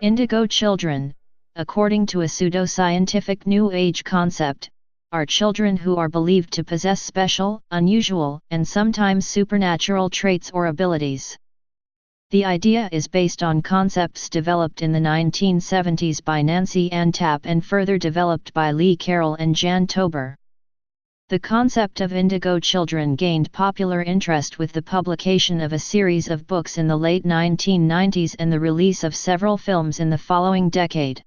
Indigo children, according to a pseudoscientific New Age concept, are children who are believed to possess special, unusual, and sometimes supernatural traits or abilities. The idea is based on concepts developed in the 1970s by Nancy Ann Tappe and further developed by Carroll and Tober. The concept of indigo children gained popular interest with the publication of a series of books in the late 1990s and the release of several films in the following decade.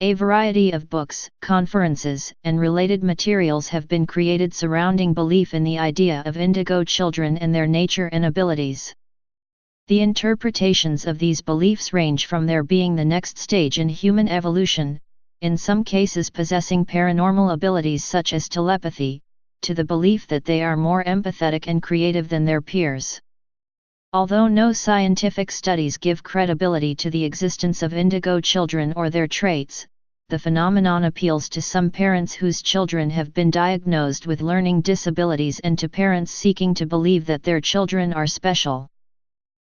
A variety of books, conferences, and related materials have been created surrounding belief in the idea of indigo children and their nature and abilities. The interpretations of these beliefs range from their being the next stage in human evolution, in some cases possessing paranormal abilities such as telepathy, to the belief that they are more empathetic and creative than their peers. Although no scientific studies give credibility to the existence of indigo children or their traits, the phenomenon appeals to some parents whose children have been diagnosed with learning disabilities and to parents seeking to believe that their children are special.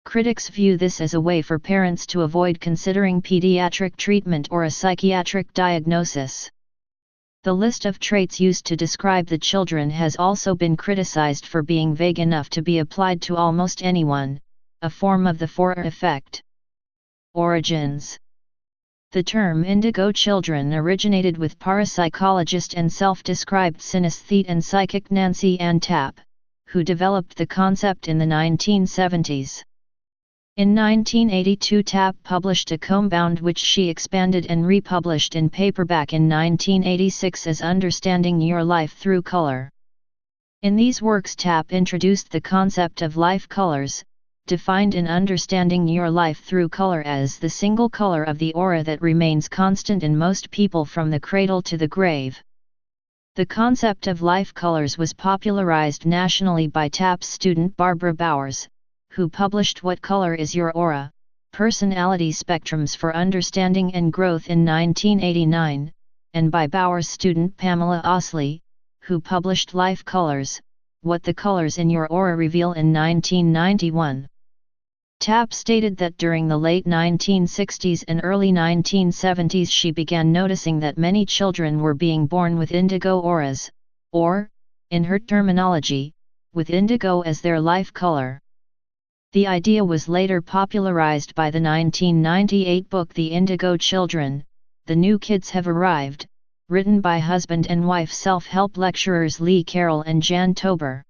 Critics view this as a way for parents to avoid considering pediatric treatment or a psychiatric diagnosis. The list of traits used to describe the children has also been criticized for being vague enough to be applied to almost anyone, a form of the Forer effect. Origins. The term indigo children originated with parapsychologist and self-described synesthete and psychic Nancy Ann Tappe, who developed the concept in the 1970s. In 1982 Tappe published a compound which she expanded and republished in paperback in 1986 as Understanding Your Life Through Color. In these works Tappe introduced the concept of life colors, defined in Understanding Your Life Through Color as the single color of the aura that remains constant in most people from the cradle to the grave. The concept of life colors was popularized nationally by Tappe's student Barbara Bowers, who published What Color is Your Aura? Personality Spectrums for Understanding and Growth in 1989, and by Bowers' student Pamela Osley, who published Life Colors, What the Colors in Your Aura Reveal in 1991. Tappe stated that during the late 1960s and early 1970s she began noticing that many children were being born with indigo auras, or, in her terminology, with indigo as their life color. The idea was later popularized by the 1998 book The Indigo Children, The New Kids Have Arrived, written by husband and wife self-help lecturers Carroll and Tober.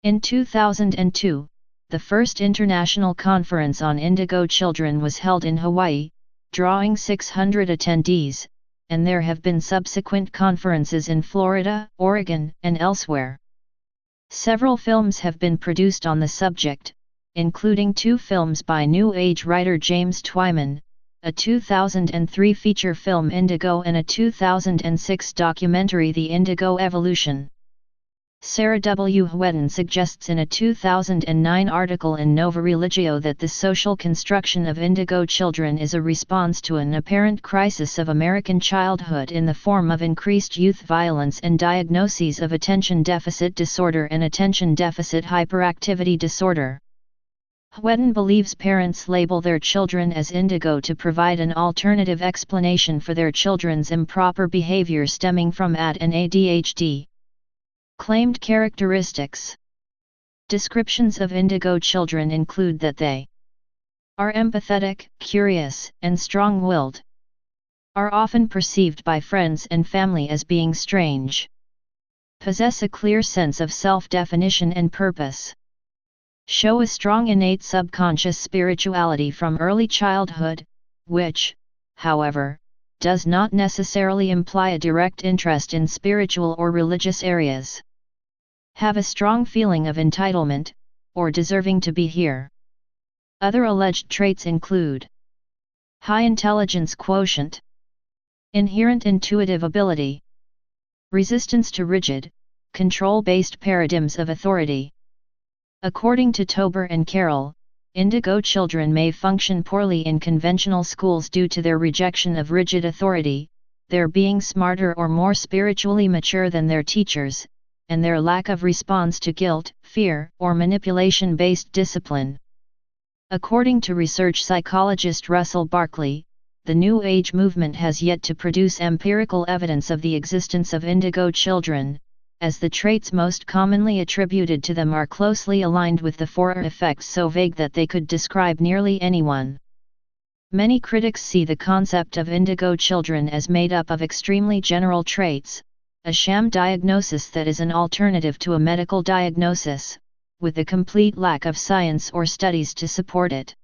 In 2002, the first international conference on indigo children was held in Hawaii, drawing 600 attendees, and there have been subsequent conferences in Florida, Oregon, and elsewhere. Several films have been produced on the subject, including 2 films by New Age writer James Twyman, a 2003 feature film Indigo and a 2006 documentary The Indigo Evolution. Sarah W. Hweden suggests in a 2009 article in Nova Religio that the social construction of indigo children is a response to an apparent crisis of American childhood in the form of increased youth violence and diagnoses of attention deficit disorder and attention deficit hyperactivity disorder. Hweden believes parents label their children as indigo to provide an alternative explanation for their children's improper behavior stemming from AD and ADHD. Claimed characteristics. Descriptions of indigo children include that they are empathetic, curious, and strong-willed. Are often perceived by friends and family as being strange. Possess a clear sense of self-definition and purpose. Show a strong innate subconscious spirituality from early childhood, which, however, does not necessarily imply a direct interest in spiritual or religious areas. Have a strong feeling of entitlement, or deserving to be here. Other alleged traits include high intelligence quotient, inherent intuitive ability, resistance to rigid, control-based paradigms of authority. According to Tober and Carroll, indigo children may function poorly in conventional schools due to their rejection of rigid authority, their being smarter or more spiritually mature than their teachers, and their lack of response to guilt, fear, or manipulation-based discipline. According to research psychologist Russell Barkley, the New Age movement has yet to produce empirical evidence of the existence of indigo children, as the traits most commonly attributed to them are closely aligned with the Forer effects so vague that they could describe nearly anyone. Many critics see the concept of indigo children as made up of extremely general traits, a sham diagnosis that is an alternative to a medical diagnosis, with a complete lack of science or studies to support it.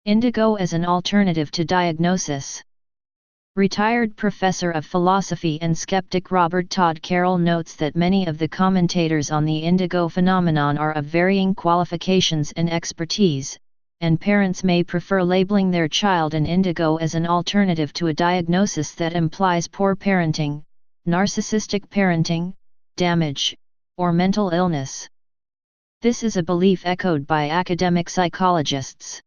Indigo as an alternative to diagnosis. Retired professor of philosophy and skeptic Robert Todd Carroll notes that many of the commentators on the indigo phenomenon are of varying qualifications and expertise, and parents may prefer labeling their child an indigo as an alternative to a diagnosis that implies poor parenting, narcissistic parenting, damage, or mental illness. This is a belief echoed by academic psychologists.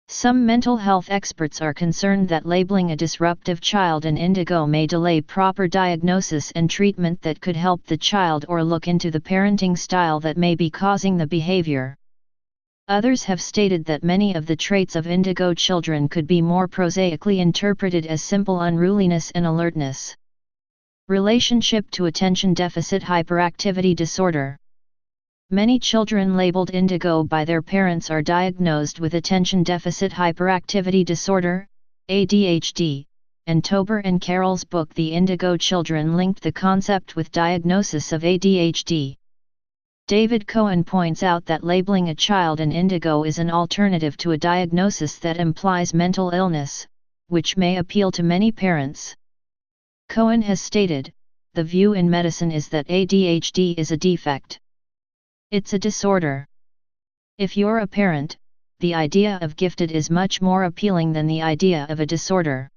Some mental health experts are concerned that labeling a disruptive child an indigo may delay proper diagnosis and treatment that could help the child or look into the parenting style that may be causing the behavior. Others have stated that many of the traits of indigo children could be more prosaically interpreted as simple unruliness and alertness. Relationship to attention deficit hyperactivity disorder. Many children labeled indigo by their parents are diagnosed with attention deficit hyperactivity disorder, ADHD, and Tober and Carroll's book The Indigo Children linked the concept with diagnosis of ADHD. David Cohen points out that labeling a child an indigo is an alternative to a diagnosis that implies mental illness, which may appeal to many parents. Cohen has stated, "The view in medicine is that ADHD is a defect. It's a disorder. If you're a parent, the idea of gifted is much more appealing than the idea of a disorder."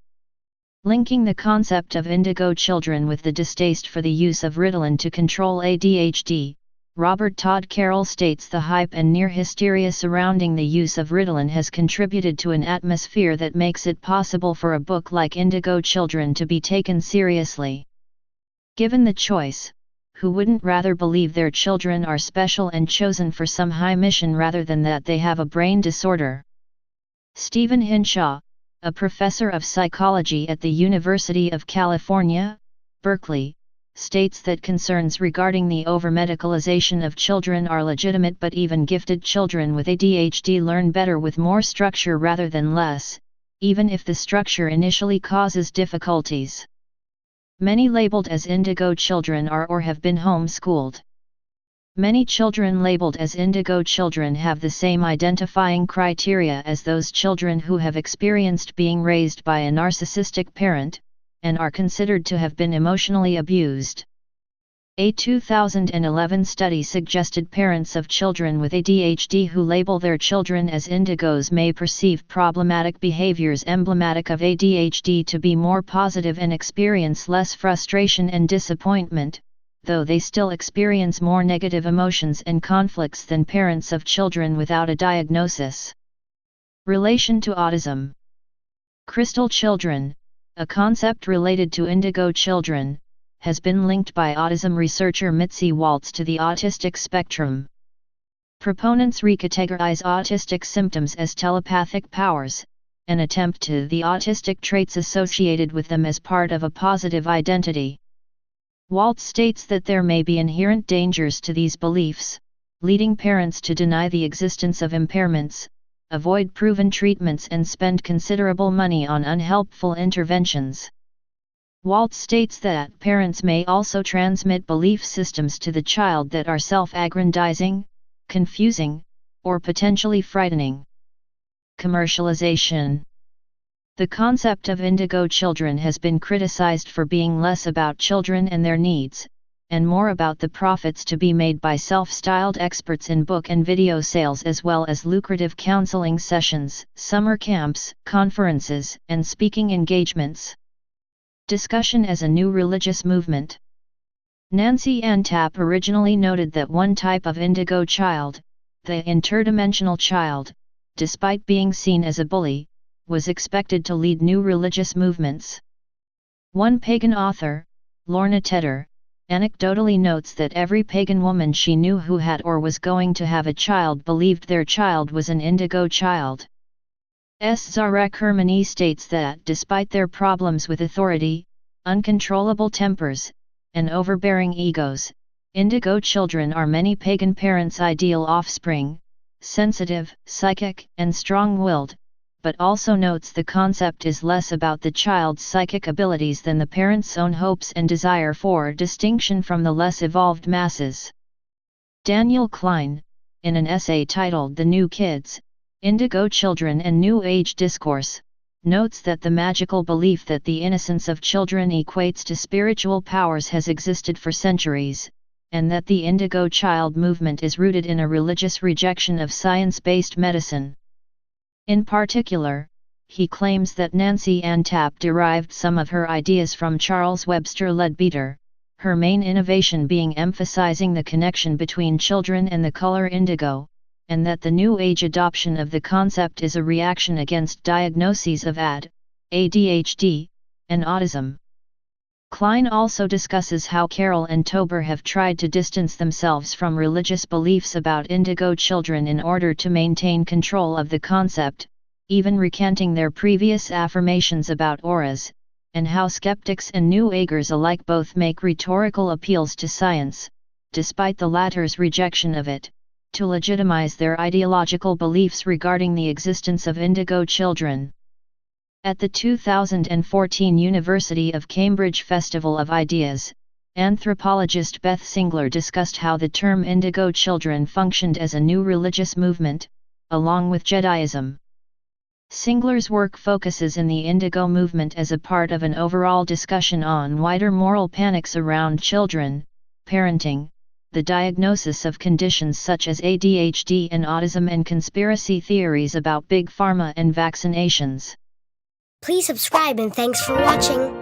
Linking the concept of indigo children with the distaste for the use of Ritalin to control ADHD, Robert Todd Carroll states the hype and near hysteria surrounding the use of Ritalin has contributed to an atmosphere that makes it possible for a book like Indigo Children to be taken seriously. Given the choice, who wouldn't rather believe their children are special and chosen for some high mission rather than that they have a brain disorder? Stephen Hinshaw, a professor of psychology at the University of California, Berkeley, states that concerns regarding the over-medicalization of children are legitimate, but even gifted children with ADHD learn better with more structure rather than less, even if the structure initially causes difficulties. Many labeled as indigo children are or have been homeschooled. Many children labeled as indigo children have the same identifying criteria as those children who have experienced being raised by a narcissistic parent, and are considered to have been emotionally abused. A 2011 study suggested parents of children with ADHD who label their children as indigos may perceive problematic behaviors emblematic of ADHD to be more positive and experience less frustration and disappointment, though they still experience more negative emotions and conflicts than parents of children without a diagnosis. Relation to autism. Crystal children, a concept related to indigo children, has been linked by autism researcher Mitzi Waltz to the autistic spectrum. Proponents recategorize autistic symptoms as telepathic powers, and attempt to the autistic traits associated with them as part of a positive identity. Waltz states that there may be inherent dangers to these beliefs, leading parents to deny the existence of impairments, avoid proven treatments and spend considerable money on unhelpful interventions. Waltz states that parents may also transmit belief systems to the child that are self-aggrandizing, confusing, or potentially frightening. Commercialization. The concept of indigo children has been criticized for being less about children and their needs, and more about the profits to be made by self-styled experts in book and video sales, as well as lucrative counseling sessions, summer camps, conferences, and speaking engagements. Discussion as a new religious movement. Nancy Ann Tappe originally noted that one type of indigo child, the interdimensional child, despite being seen as a bully, was expected to lead new religious movements. One pagan author, Lorna Tedder, anecdotally notes that every pagan woman she knew who had or was going to have a child believed their child was an indigo child. Zarek Hermani states that despite their problems with authority, uncontrollable tempers, and overbearing egos, indigo children are many pagan parents' ideal offspring, sensitive, psychic, and strong-willed, but also notes the concept is less about the child's psychic abilities than the parents' own hopes and desire for distinction from the less evolved masses. Daniel Klein, in an essay titled The New Kids, Indigo Children and New Age Discourse, notes that the magical belief that the innocence of children equates to spiritual powers has existed for centuries, and that the indigo child movement is rooted in a religious rejection of science-based medicine. In particular, he claims that Nancy Ann Tappe derived some of her ideas from Charles Webster Leadbeater, her main innovation being emphasizing the connection between children and the color indigo, and that the New Age adoption of the concept is a reaction against diagnoses of ADHD, and autism. Klein also discusses how Carroll and Tober have tried to distance themselves from religious beliefs about indigo children in order to maintain control of the concept, even recanting their previous affirmations about auras, and how skeptics and New Agers alike both make rhetorical appeals to science, despite the latter's rejection of it, to legitimize their ideological beliefs regarding the existence of indigo children. At the 2014 University of Cambridge Festival of Ideas, anthropologist Beth Singler discussed how the term indigo children functioned as a new religious movement, along with Jediism. Singler's work focuses in the indigo movement as a part of an overall discussion on wider moral panics around children, parenting, the diagnosis of conditions such as ADHD and autism, and conspiracy theories about big pharma and vaccinations. Please subscribe and thanks for watching.